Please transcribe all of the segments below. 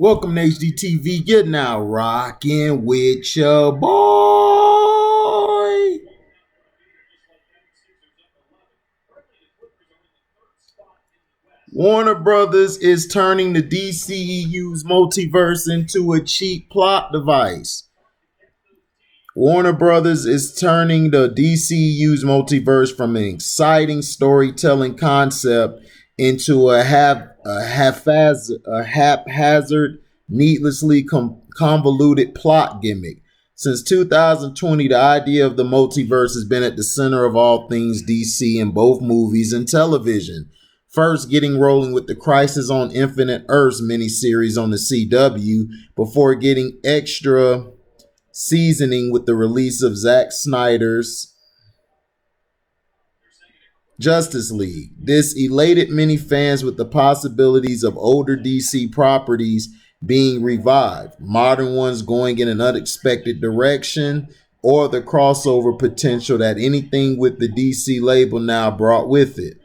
Welcome to HDTV. You're now rocking with your boy. Warner Brothers is turning the DCEU's multiverse into a cheap plot device. Warner Brothers is turning the DCEU's multiverse from an exciting storytelling concept into a haphazard, needlessly convoluted plot gimmick. Since 2020, the idea of the multiverse has been at the center of all things DC in both movies and television. First, getting rolling with the Crisis on Infinite Earths miniseries on the CW before getting extra seasoning with the release of Zack Snyder's Justice League. This elated many fans with the possibilities of older DC properties being revived, modern ones going in an unexpected direction, or the crossover potential that anything with the DC label now brought with it.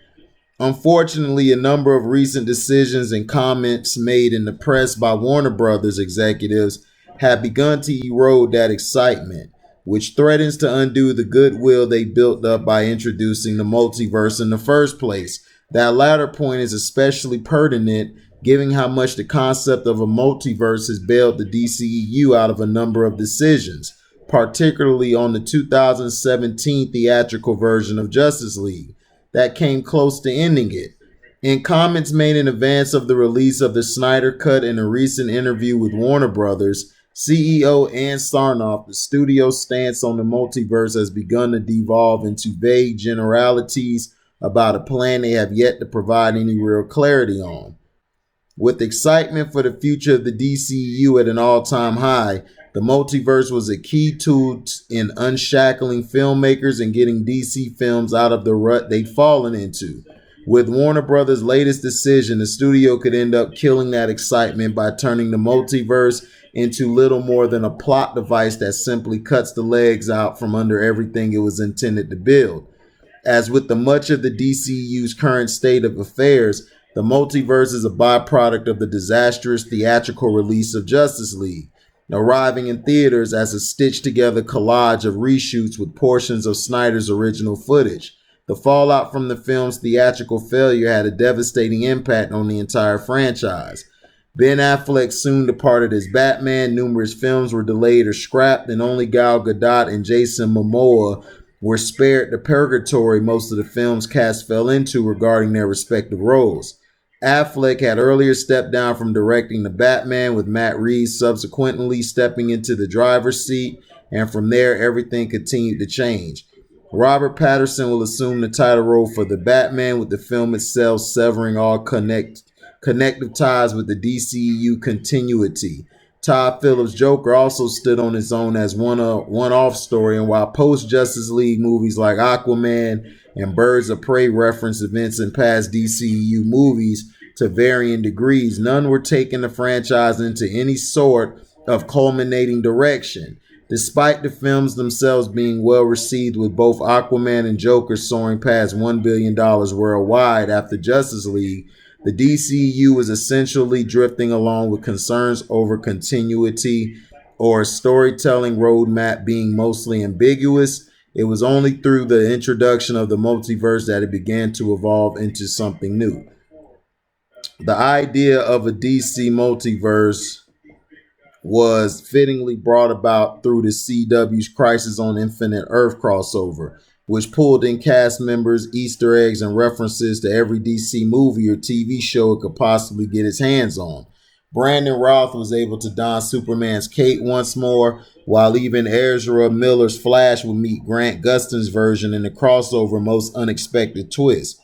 Unfortunately, a number of recent decisions and comments made in the press by Warner Brothers executives have begun to erode that excitement, which threatens to undo the goodwill they built up by introducing the multiverse in the first place. That latter point is especially pertinent given how much the concept of a multiverse has bailed the DCEU out of a number of decisions, particularly on the 2017 theatrical version of Justice League that came close to ending it. In comments made in advance of the release of the Snyder Cut in a recent interview with Warner Brothers, CEO Ann Sarnoff, the studio's stance on the multiverse has begun to devolve into vague generalities about a plan they have yet to provide any real clarity on. With excitement for the future of the DCEU at an all-time high, the multiverse was a key tool in unshackling filmmakers and getting DC films out of the rut they'd fallen into. With Warner Brothers' latest decision, the studio could end up killing that excitement by turning the multiverse into little more than a plot device that simply cuts the legs out from under everything it was intended to build. As with the much of the DCU's current state of affairs, the multiverse is a byproduct of the disastrous theatrical release of Justice League, arriving in theaters as a stitched-together collage of reshoots with portions of Snyder's original footage. The fallout from the film's theatrical failure had a devastating impact on the entire franchise. Ben Affleck soon departed as Batman, numerous films were delayed or scrapped, and only Gal Gadot and Jason Momoa were spared the purgatory most of the film's cast fell into regarding their respective roles. Affleck had earlier stepped down from directing the Batman, with Matt Reeves subsequently stepping into the driver's seat, and from there everything continued to change. Robert Pattinson will assume the title role for the Batman, with the film itself severing all connective ties with the DCEU continuity. Todd Phillips' Joker also stood on his own as one-off story, and while post-Justice League movies like Aquaman and Birds of Prey reference events in past DCEU movies to varying degrees, none were taking the franchise into any sort of culminating direction. Despite the films themselves being well received, with both Aquaman and Joker soaring past $1 billion worldwide after Justice League, the DCU was essentially drifting along with concerns over continuity or a storytelling roadmap being mostly ambiguous. It was only through the introduction of the multiverse that it began to evolve into something new. The idea of a DC multiverse was fittingly brought about through the CW's Crisis on Infinite Earth crossover, which pulled in cast members, Easter eggs, and references to every DC movie or TV show it could possibly get its hands on. Brandon Routh was able to don Superman's cape once more, while even Ezra Miller's Flash would meet Grant Gustin's version in the crossover most unexpected twist.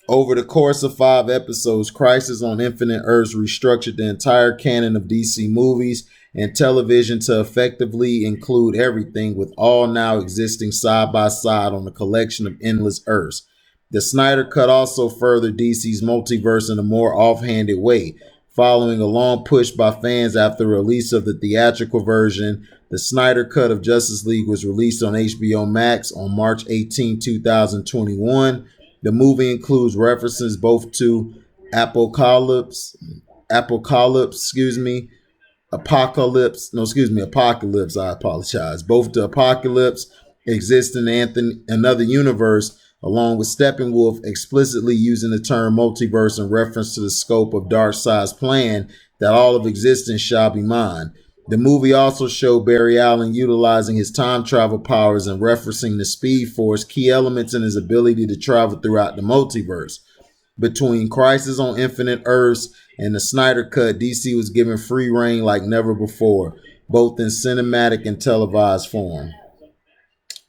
Over the course of 5 episodes, Crisis on Infinite Earths restructured the entire canon of DC movies and television to effectively include everything, with all now existing side by side on a collection of endless Earths. The Snyder Cut also furthered DC's multiverse in a more offhanded way. Following a long push by fans after the release of the theatrical version, the Snyder Cut of Justice League was released on HBO Max on March 18, 2021. The movie includes references both to Apocalypse Apocalypse, I apologize. Both the Apocalypse exist in another universe, along with Steppenwolf explicitly using the term multiverse in reference to the scope of Darkseid's plan that all of existence shall be mine. The movie also showed Barry Allen utilizing his time travel powers and referencing the Speed Force, key elements in his ability to travel throughout the multiverse. Between Crisis on Infinite Earths and the Snyder Cut, DC was given free reign like never before, both in cinematic and televised form.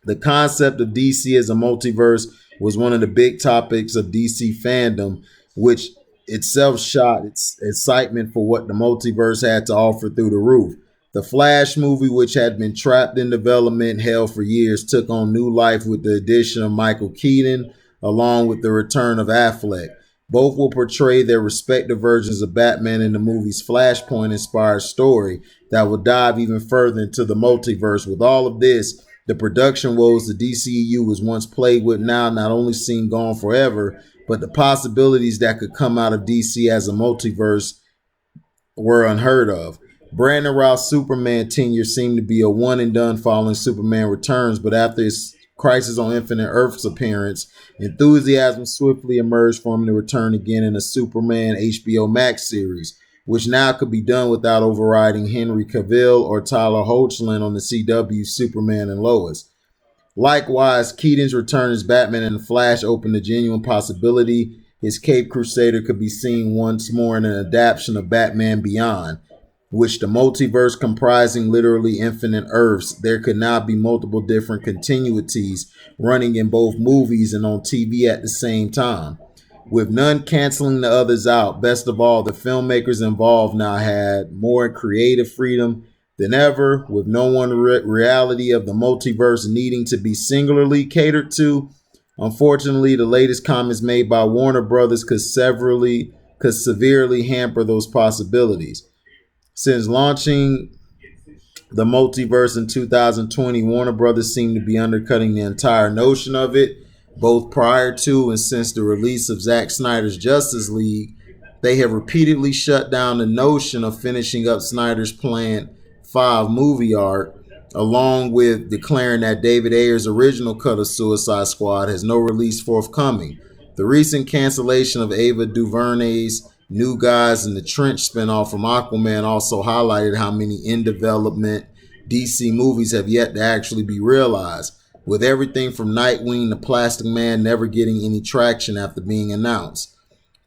The concept of DC as a multiverse was one of the big topics of DC fandom, which itself shot its excitement for what the multiverse had to offer through the roof. The Flash movie, which had been trapped in development hell for years, took on new life with the addition of Michael Keaton, along with the return of Affleck. Both will portray their respective versions of Batman in the movie's Flashpoint-inspired story that will dive even further into the multiverse. With all of this, the production woes the DCEU was once plagued with now not only seem gone forever, but the possibilities that could come out of DC as a multiverse were unheard of. Brandon Routh's Superman tenure seemed to be a one and done following Superman Returns, but after his Crisis on Infinite Earths appearance, enthusiasm swiftly emerged for him to return again in a Superman HBO Max series, which now could be done without overriding Henry Cavill or Tyler Hoechlin on the CW Superman and Lois. Likewise, Keaton's return as Batman in The Flash opened a genuine possibility his Cape Crusader could be seen once more in an adaptation of Batman Beyond, which the multiverse comprising literally infinite Earths. There could now be multiple different continuities running in both movies and on TV at the same time, with none canceling the others out. Best of all, the filmmakers involved now had more creative freedom than ever, with no one reality of the multiverse needing to be singularly catered to. Unfortunately, the latest comments made by Warner Brothers could severely hamper those possibilities. Since launching the multiverse in 2020, Warner Brothers seemed to be undercutting the entire notion of it, both prior to and since the release of Zack Snyder's Justice League. They have repeatedly shut down the notion of finishing up Snyder's planned 5 movie arc, along with declaring that David Ayer's original cut of Suicide Squad has no release forthcoming. The recent cancellation of Ava DuVernay's New Guys and the Trench spinoff from Aquaman also highlighted how many in-development DC movies have yet to actually be realized, with everything from Nightwing to Plastic Man never getting any traction after being announced.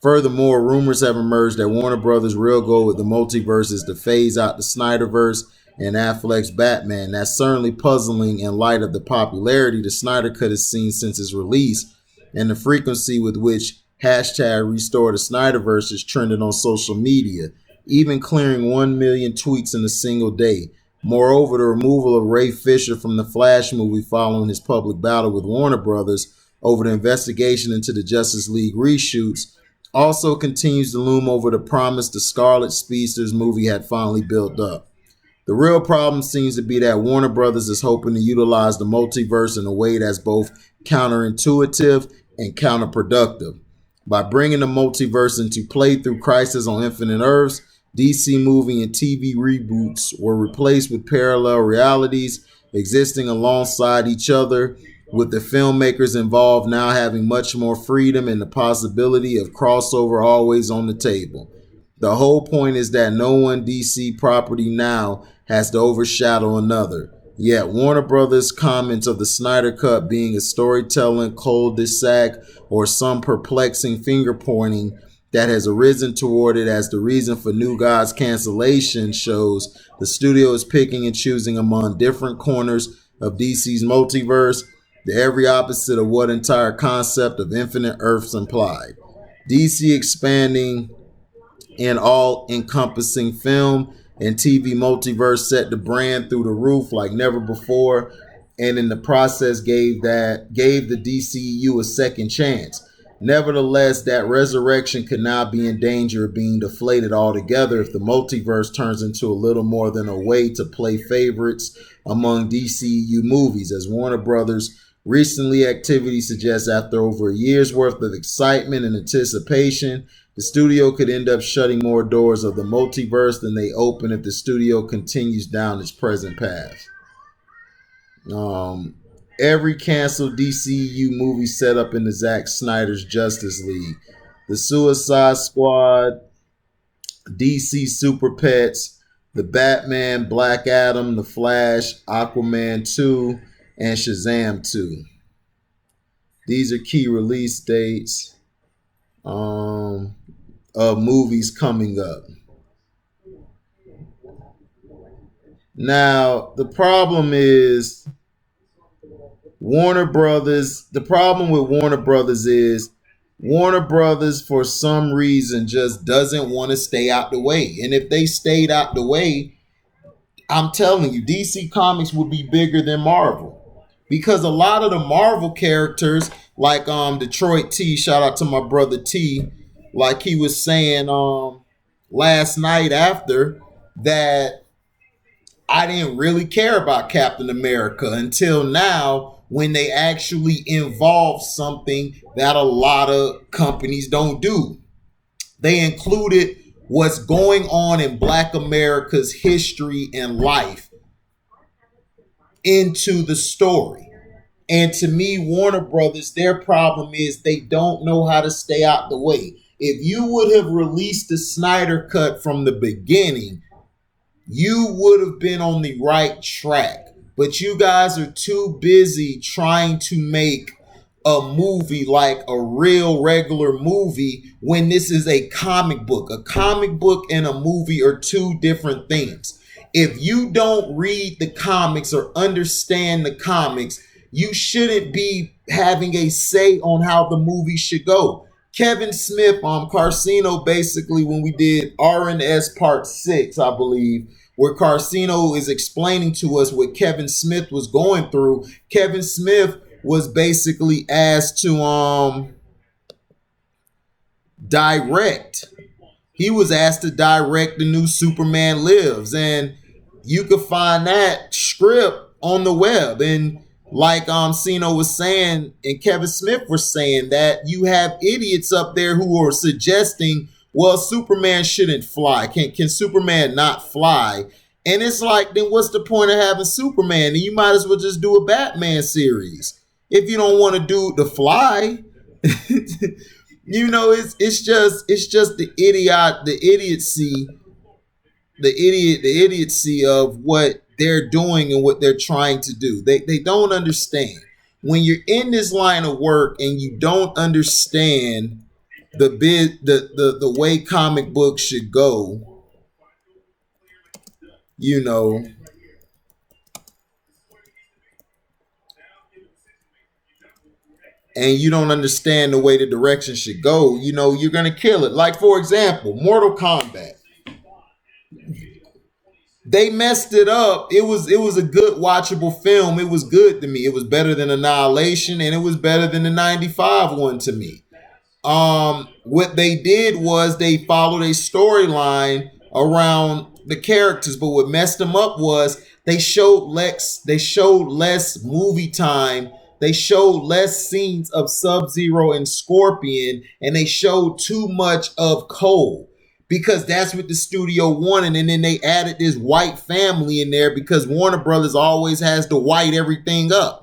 Furthermore, rumors have emerged that Warner Brothers' real goal with the multiverse is to phase out the Snyderverse and Affleck's Batman. That's certainly puzzling in light of the popularity the Snyder Cut has seen since its release and the frequency with which #Restore the Snyderverse is trending on social media, even clearing 1 million tweets in a single day. Moreover, the removal of Ray Fisher from the Flash movie following his public battle with Warner Brothers over the investigation into the Justice League reshoots also continues to loom over the promise the Scarlet Speedsters movie had finally built up. The real problem seems to be that Warner Brothers is hoping to utilize the multiverse in a way that's both counterintuitive and counterproductive. By bringing the multiverse into play through Crisis on Infinite Earths, DC movie and TV reboots were replaced with parallel realities existing alongside each other, with the filmmakers involved now having much more freedom and the possibility of crossover always on the table. The whole point is that no one DC property now has to overshadow another. Yet Warner Brothers' comments of the Snyder Cut being a storytelling cul-de-sac or some perplexing finger-pointing that has arisen toward it as the reason for New Gods cancellation shows the studio is picking and choosing among different corners of DC's multiverse, the every opposite of what entire concept of Infinite Earths implied. DC expanding in all-encompassing film and TV multiverse set the brand through the roof like never before, and in the process gave the DCEU a second chance. Nevertheless, that resurrection could now be in danger of being deflated altogether if the multiverse turns into a little more than a way to play favorites among DCEU movies, as Warner Brothers' recently activity suggests. After over a year's worth of excitement and anticipation, The studio could end up shutting more doors of the multiverse than they open if the studio continues down its present path. Every canceled DCEU movie set up in the Zack Snyder's Justice League. The Suicide Squad, DC Super Pets, The Batman, Black Adam, The Flash, Aquaman 2, and Shazam 2. These are key release dates of movies coming up. Now, the problem is Warner Brothers. The problem with Warner Brothers is Warner Brothers, for some reason, just doesn't want to stay out the way. And if they stayed out the way, I'm telling you, DC Comics would be bigger than Marvel. Because a lot of the Marvel characters, like Detroit T, shout out to my brother T, like he was saying last night after, that I didn't really care about Captain America until now, when they actually involve something that a lot of companies don't do. They included what's going on in Black America's history and life into the story. And to me, Warner Brothers, their problem is they don't know how to stay out the way. If you would have released the Snyder Cut from the beginning, you would have been on the right track. But you guys are too busy trying to make a movie like a real regular movie when this is a comic book. A comic book and a movie are two different things. If you don't read the comics or understand the comics, you shouldn't be having a say on how the movie should go. Kevin Smith, Carcino, basically, when we did R&S Part 6, I believe, where Carcino is explaining to us what Kevin Smith was going through. Kevin Smith was basically asked to direct. He was asked to direct the new Superman Lives, and you could find that script on the web. And like Sino was saying and Kevin Smith was saying, that you have idiots up there who are suggesting, well, Superman shouldn't fly. Can Superman not fly? And it's like, then what's the point of having Superman? And you might as well just do a Batman series if you don't want to do the fly. You know, it's just the idiocy of what they're doing and what they're trying to do. They don't understand. When you're in this line of work and you don't understand the way comic books should go, you know, and you don't understand the way the direction should go, you know, you're gonna kill it. Like, for example, Mortal Kombat. They messed it up. It was a good watchable film. It was good to me. It was better than Annihilation, and it was better than the 95 one to me. What they did was they followed a storyline around the characters, but what messed them up was they showed less movie time. They showed less scenes of Sub-Zero and Scorpion, and they showed too much of Cole, because that's what the studio wanted. And then they added this white family in there because Warner Brothers always has to white everything up.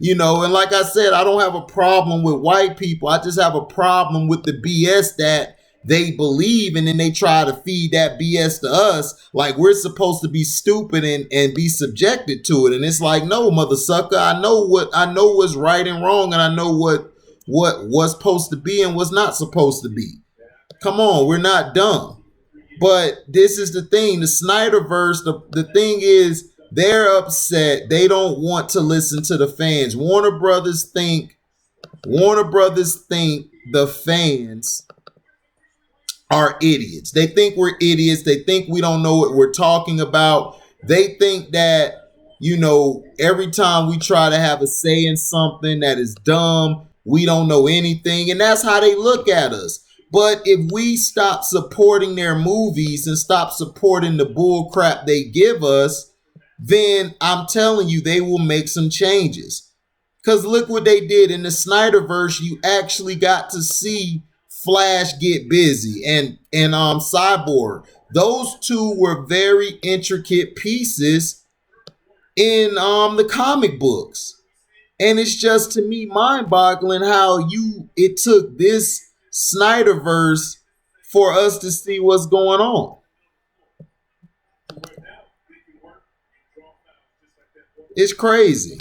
You know, and like I said, I don't have a problem with white people. I just have a problem with the BS that they believe, and then they try to feed that BS to us like we're supposed to be stupid and be subjected to it. And it's like, no, mother sucker, I know what's right and wrong, and I know what's supposed to be and what's not supposed to be. Come on, we're not dumb. But this is the thing, the Snyderverse, the thing is, they're upset. They don't want to listen to the fans. Warner Brothers think the fans are idiots. They think we're idiots. They think we don't know what we're talking about. They think that, you know, every time we try to have a say in something that is dumb, we don't know anything. And that's how they look at us. But if we stop supporting their movies and stop supporting the bull crap they give us, then I'm telling you, they will make some changes. Because look what they did in the Snyderverse. You actually got to see Flash get busy and Cyborg. Those two were very intricate pieces in the comic books. And it's just, to me, mind-boggling how it took this Snyderverse for us to see what's going on. It's crazy.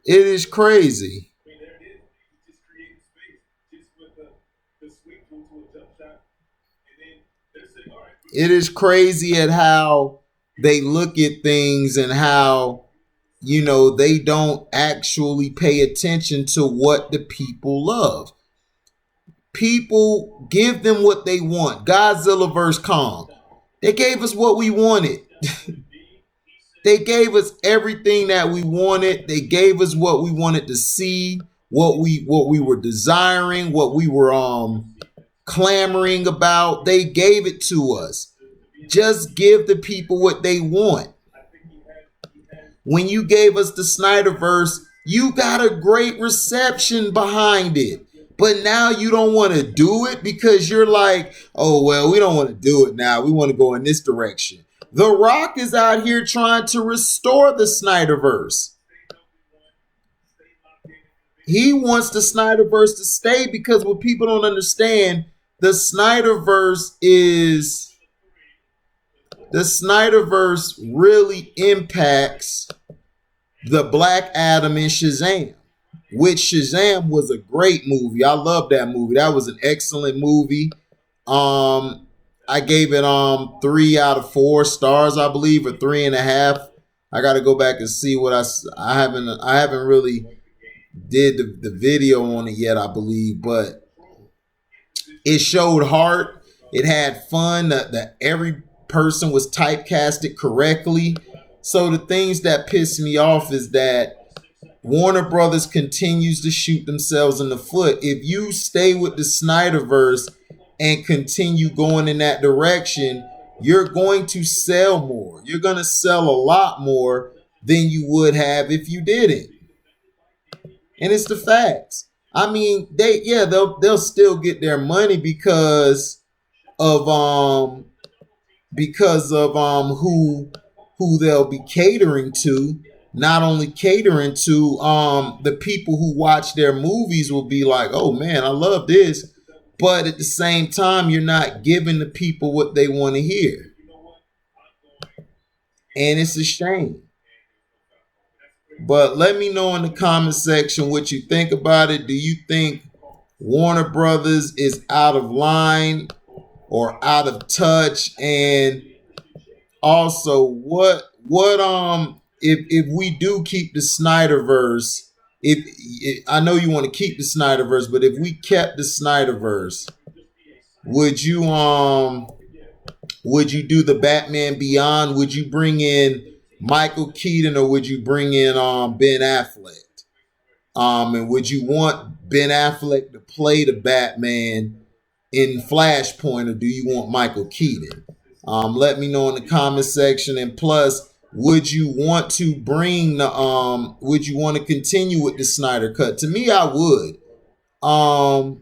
It is crazy. It is crazy at how they look at things and how, they don't actually pay attention to what the people love. People, give them what they want. Godzilla vs. Kong. They gave us what we wanted. They gave us everything that we wanted. They gave us what we wanted to see, what we were desiring, what we were clamoring about. They gave it to us. Just give the people what they want. When you gave us the Snyderverse, you got a great reception behind it. But now you don't want to do it because you're like, oh, well, we don't want to do it now. We want to go in this direction. The Rock is out here trying to restore the Snyderverse. He wants the Snyderverse to stay because what people don't understand, the Snyderverse really impacts the Black Adam and Shazam, which Shazam was a great movie. I love that movie. That was an excellent movie. I gave it 3 out of 4 stars, I believe, or 3.5. I got to go back and see what I haven't really did the video on it yet, I believe, but it showed heart. It had fun. That every person was typecasted correctly. So the things that piss me off is that Warner Brothers continues to shoot themselves in the foot. If you stay with the Snyderverse and continue going in that direction, you're going to sell more. You're going to sell a lot more than you would have if you didn't. And it's the facts. I mean, they'll still get their money because of who they'll be catering to. Not only catering to the people who watch their movies will be like, oh man, I love this. But at the same time, you're not giving the people what they want to hear. And it's a shame. But let me know in the comment section what you think about it. Do you think Warner Brothers is out of line or out of touch? And also, what if we do keep the Snyderverse? I know you want to keep the Snyderverse, but if we kept the Snyderverse, would you do the Batman Beyond? Would you bring in Michael Keaton or would you bring in Ben Affleck? And would you want Ben Affleck to play the Batman in Flashpoint, or do you want Michael Keaton? Let me know in the comment section. And plus, would you want to bring the would you want to continue with the Snyder Cut? To me, I would. I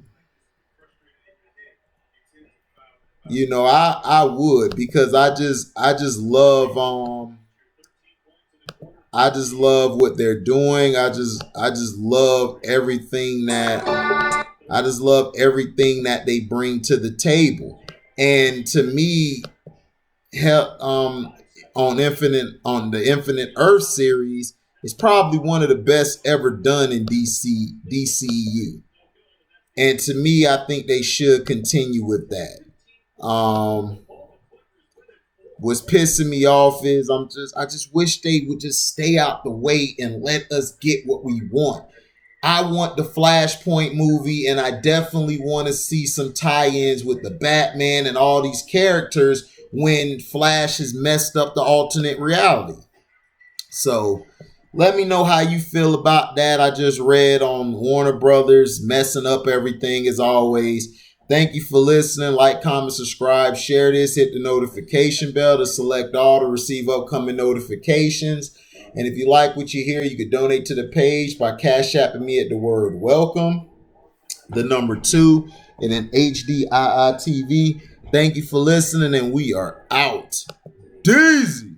would, because I just love what they're doing. I just love everything that they bring to the table. And to me, on the Infinite Earth series, is probably one of the best ever done in DCEU. And to me, I think they should continue with that. What's pissing me off is I just wish they would just stay out the way and let us get what we want. I want the Flashpoint movie, and I definitely want to see some tie-ins with the Batman and all these characters when Flash has messed up the alternate reality. So let me know how you feel about that. I just read on Warner Brothers messing up everything as always. Thank you for listening. Like, comment, subscribe, share this, hit the notification bell to select all to receive upcoming notifications. And if you like what you hear, you can donate to the page by Cash Apping me at the word welcome, the number 2, and then HDIITV. Thank you for listening, and we are out. Daisy.